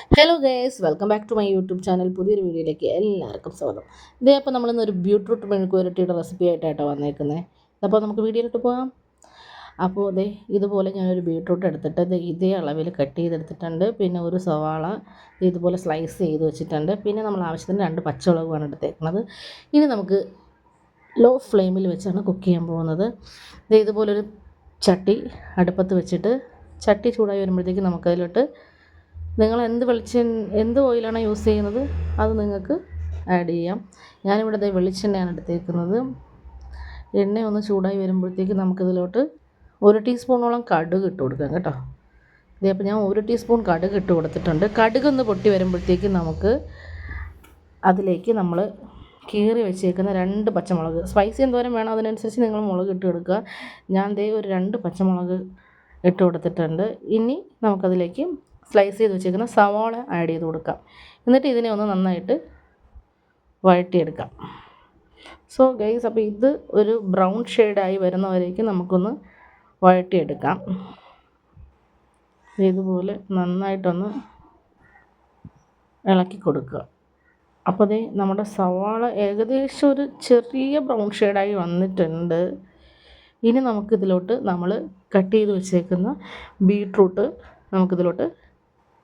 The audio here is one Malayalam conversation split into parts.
Hello guys, welcome back to my YouTube channel. പുതിയൊരു വീഡിയോയിലേക്ക് എല്ലാവർക്കും സ്വാഗതം. ഇതേ അപ്പോൾ നമ്മളിന്നൊരു ബീട്രൂട്ട് മെഴുക്കുവരട്ടിയുടെ റെസിപ്പി ആയിട്ടാണ് വന്നേക്കുന്നത്. അപ്പോൾ നമുക്ക് വീഡിയോയിലോട്ട് പോകാം. അപ്പോൾ അതെ ഇതുപോലെ ഞാനൊരു ബീട്രൂട്ട് എടുത്തിട്ട് ഇതേ അളവിൽ കട്ട് ചെയ്തെടുത്തിട്ടുണ്ട്. പിന്നെ ഒരു സവാള ഇതുപോലെ സ്ലൈസ് ചെയ്ത് വെച്ചിട്ടുണ്ട്. പിന്നെ നമ്മൾ ആവശ്യത്തിന് 2 പച്ചമുളകുമാണ് എടുത്തേക്കുന്നത്. ഇനി നമുക്ക് ലോ ഫ്ലെയിമിൽ വെച്ചാണ് കുക്ക് ചെയ്യാൻ പോകുന്നത്. ഇതുപോലൊരു ചട്ടി അടുപ്പത്ത് വെച്ചിട്ട് ചട്ടി ചൂടായി വരുമ്പോഴത്തേക്ക് നമുക്കതിലോട്ട് നിങ്ങൾ എന്ത് ഓയിലാണോ യൂസ് ചെയ്യുന്നത് അത് നിങ്ങൾക്ക് ആഡ് ചെയ്യാം. ഞാനിവിടെ വെളിച്ചെണ്ണയാണ് എടുത്തേക്കുന്നത്. എണ്ണ ഒന്ന് ചൂടായി വരുമ്പോഴത്തേക്ക് നമുക്കിതിലോട്ട് 1 ടീസ്പൂണോളം കടുക് ഇട്ട് കൊടുക്കാം കേട്ടോ. അപ്പോൾ ഞാൻ 1 ടീസ്പൂൺ കടുക് ഇട്ട് കൊടുത്തിട്ടുണ്ട്. കടുകൊന്ന് പൊട്ടി വരുമ്പോഴത്തേക്ക് നമുക്ക് അതിലേക്ക് നമ്മൾ കീറി വെച്ചേക്കുന്ന 2 പച്ചമുളക്, സ്പൈസി എന്തോരം വേണം അതിനനുസരിച്ച് നിങ്ങൾ മുളക് ഇട്ട് കൊടുക്കുക. ഞാൻ ഒരു 2 പച്ചമുളക് ഇട്ട് കൊടുത്തിട്ടുണ്ട്. ഇനി നമുക്കതിലേക്ക് സ്ലൈസ് ചെയ്ത് വെച്ചേക്കുന്ന സവാള ആഡ് ചെയ്ത് കൊടുക്കാം. എന്നിട്ട് ഇതിനെ ഒന്ന് നന്നായിട്ട് വഴറ്റിയെടുക്കാം. സോ ഗൈസ്, അപ്പോൾ ഇത് ഒരു ബ്രൗൺ ഷെയ്ഡായി വരുന്നവരേക്കും നമുക്കൊന്ന് വഴറ്റിയെടുക്കാം. ഇതുപോലെ നന്നായിട്ടൊന്ന് ഇളക്കി കൊടുക്കുക. അപ്പോൾ നമ്മുടെ സവാള ഏകദേശം ഒരു ചെറിയ ബ്രൗൺ ഷെയ്ഡായി വന്നിട്ടുണ്ട്. ഇനി നമുക്കിതിലോട്ട് നമ്മൾ കട്ട് ചെയ്ത് വെച്ചേക്കുന്ന ബീട്രൂട്ട് നമുക്കിതിലോട്ട്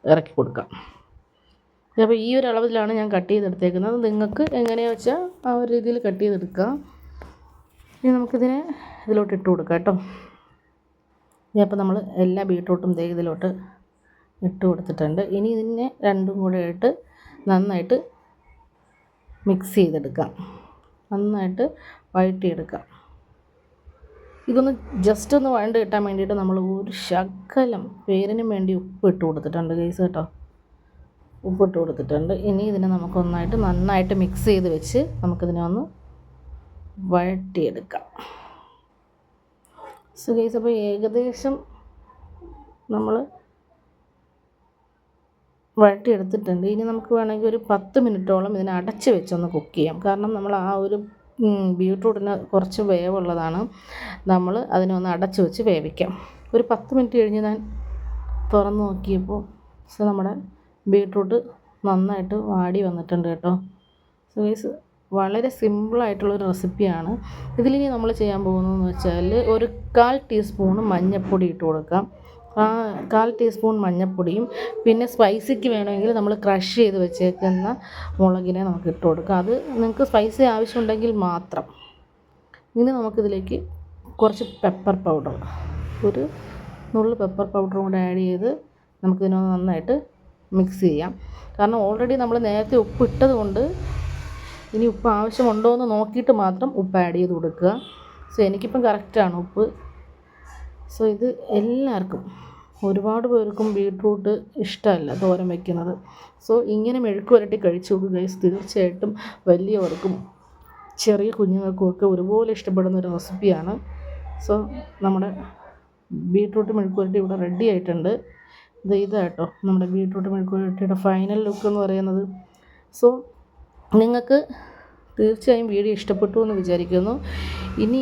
ഇറക്കി കൊടുക്കാം. അപ്പോൾ ഈ ഒരു അളവിലാണ് ഞാൻ കട്ട് ചെയ്തെടുത്തേക്കുന്നത്. നിങ്ങൾക്ക് എങ്ങനെയാണെന്ന് വെച്ചാൽ ആ ഒരു രീതിയിൽ കട്ട് ചെയ്തെടുക്കാം. ഇനി നമുക്കിതിനെ ഇതിലോട്ട് ഇട്ട് കൊടുക്കാം കേട്ടോ. അപ്പോൾ നമ്മൾ എല്ലാ ബീട്രൂട്ടും ഇതിലോട്ട് ഇട്ട് കൊടുത്തിട്ടുണ്ട്. ഇനി ഇതിനെ രണ്ടും കൂടെ ഇട്ട് നന്നായിട്ട് മിക്സ് ചെയ്തെടുക്കാം, നന്നായിട്ട് വഴറ്റിയെടുക്കാം. ഇതൊന്ന് ജസ്റ്റ് ഒന്ന് വഴണ്ട് കിട്ടാൻ വേണ്ടിയിട്ട് നമ്മൾ ഒരു ശകലം പേരിനും വേണ്ടി ഉപ്പ് ഇട്ട് കൊടുത്തിട്ടുണ്ട് ഗൈസ് കേട്ടോ. ഉപ്പിട്ട് കൊടുത്തിട്ടുണ്ട്. ഇനി ഇതിനെ നമുക്കൊന്നായിട്ട് നന്നായിട്ട് മിക്സ് ചെയ്ത് വെച്ച് നമുക്കിതിനെ ഒന്ന് വഴറ്റിയെടുക്കാം. സോ ഗൈസ്, അപ്പോൾ ഏകദേശം നമ്മൾ വഴറ്റിയെടുത്തിട്ടുണ്ട്. ഇനി നമുക്ക് വേണമെങ്കിൽ ഒരു 10 മിനിറ്റോളം ഇതിനെ അടച്ച് വെച്ചൊന്ന് കുക്ക് ചെയ്യാം. കാരണം നമ്മൾ ആ ഒരു ബീട്രൂട്ടിന് കുറച്ച് വേവുള്ളതാണ്. നമ്മൾ അതിനെ ഒന്ന് അടച്ച് വെച്ച് വേവിക്കാം. ഒരു 10 മിനിറ്റ് കഴിഞ്ഞ് ഞാൻ തുറന്ന് നോക്കിയപ്പോൾ നമ്മുടെ ബീട്രൂട്ട് നന്നായിട്ട് വാടി വന്നിട്ടുണ്ട് കേട്ടോ. സോ ഗൈസ്, വളരെ സിമ്പിളായിട്ടുള്ളൊരു റെസിപ്പിയാണ്. ഇതിലിനി നമ്മൾ ചെയ്യാൻ പോകുന്നതെന്ന് വെച്ചാൽ ഒരു 1/4 ടീസ്പൂൺ മഞ്ഞൾപ്പൊടി ഇട്ട് കൊടുക്കാം. 1/4 ടീസ്പൂൺ മഞ്ഞൾപ്പൊടിയും പിന്നെ സ്പൈസിക്ക് വേണമെങ്കിൽ നമ്മൾ ക്രഷ് ചെയ്ത് വെച്ചേക്കുന്ന മുളകിനെ നമുക്ക് ഇട്ട് കൊടുക്കാം. അത് നിങ്ങൾക്ക് സ്പൈസി ആവശ്യമുണ്ടെങ്കിൽ മാത്രം. ഇനി നമുക്കിതിലേക്ക് കുറച്ച് പെപ്പർ പൗഡർ, ഒരു നുള്ളു പെപ്പർ പൗഡറും കൂടെ ആഡ് ചെയ്ത് നമുക്കിതിനൊന്ന് നന്നായിട്ട് മിക്സ് ചെയ്യാം. കാരണം ഓൾറെഡി നമ്മൾ നേരത്തെ ഉപ്പ് ഇട്ടത് കൊണ്ട് ഇനി ഉപ്പ് ആവശ്യമുണ്ടോ എന്ന് നോക്കിയിട്ട് മാത്രം ഉപ്പ് ആഡ് ചെയ്ത് കൊടുക്കുക. സോ എനിക്കിപ്പം കറക്റ്റാണ് ഉപ്പ്. സോ ഇത് എല്ലാവർക്കും, ഒരുപാട് പേർക്കും ബീട്രൂട്ട് ഇഷ്ടമല്ല തോരൻ വയ്ക്കുന്നത്. സോ ഇങ്ങനെ മെഴുക്ക് പുരട്ടി കഴിച്ചു നോക്കുക ഗൈസ്. തീർച്ചയായിട്ടും വലിയവർക്കും ചെറിയ കുഞ്ഞുങ്ങൾക്കും ഒക്കെ ഒരുപോലെ ഇഷ്ടപ്പെടുന്ന ഒരു റെസിപ്പിയാണ്. സോ നമ്മുടെ ബീട്രൂട്ട് മെഴുക്ക് പുരട്ടി ഇവിടെ റെഡി ആയിട്ടുണ്ട്. ഇതാട്ടോ നമ്മുടെ ബീട്രൂട്ട് മെഴുക്ക് പുരട്ടിയുടെ ഫൈനൽ ലുക്ക് എന്ന് പറയുന്നത്. സോ നിങ്ങൾക്ക് തീർച്ചയായും വീഡിയോ ഇഷ്ടപ്പെട്ടു എന്ന് വിചാരിക്കുന്നു. ഇനി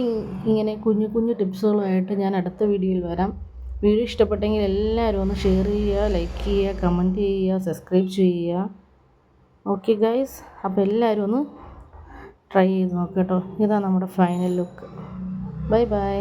ഇങ്ങനെ കുഞ്ഞു കുഞ്ഞു ടിപ്സുകളുമായിട്ട് ഞാൻ അടുത്ത വീഡിയോയിൽ വരാം. വീഡിയോ ഇഷ്ടപ്പെട്ടെങ്കിൽ എല്ലാവരും ഒന്ന് ഷെയർ ചെയ്യുക, ലൈക്ക് ചെയ്യുക, കമൻറ്റ് ചെയ്യുക, സബ്സ്ക്രൈബ് ചെയ്യുക. ഓക്കെ ഗൈസ്, അപ്പോൾ എല്ലാവരും ഒന്ന് ട്രൈ ചെയ്ത് നോക്കുക കേട്ടോ. ഇതാണ് നമ്മുടെ ഫൈനൽ ലുക്ക്. Bye bye.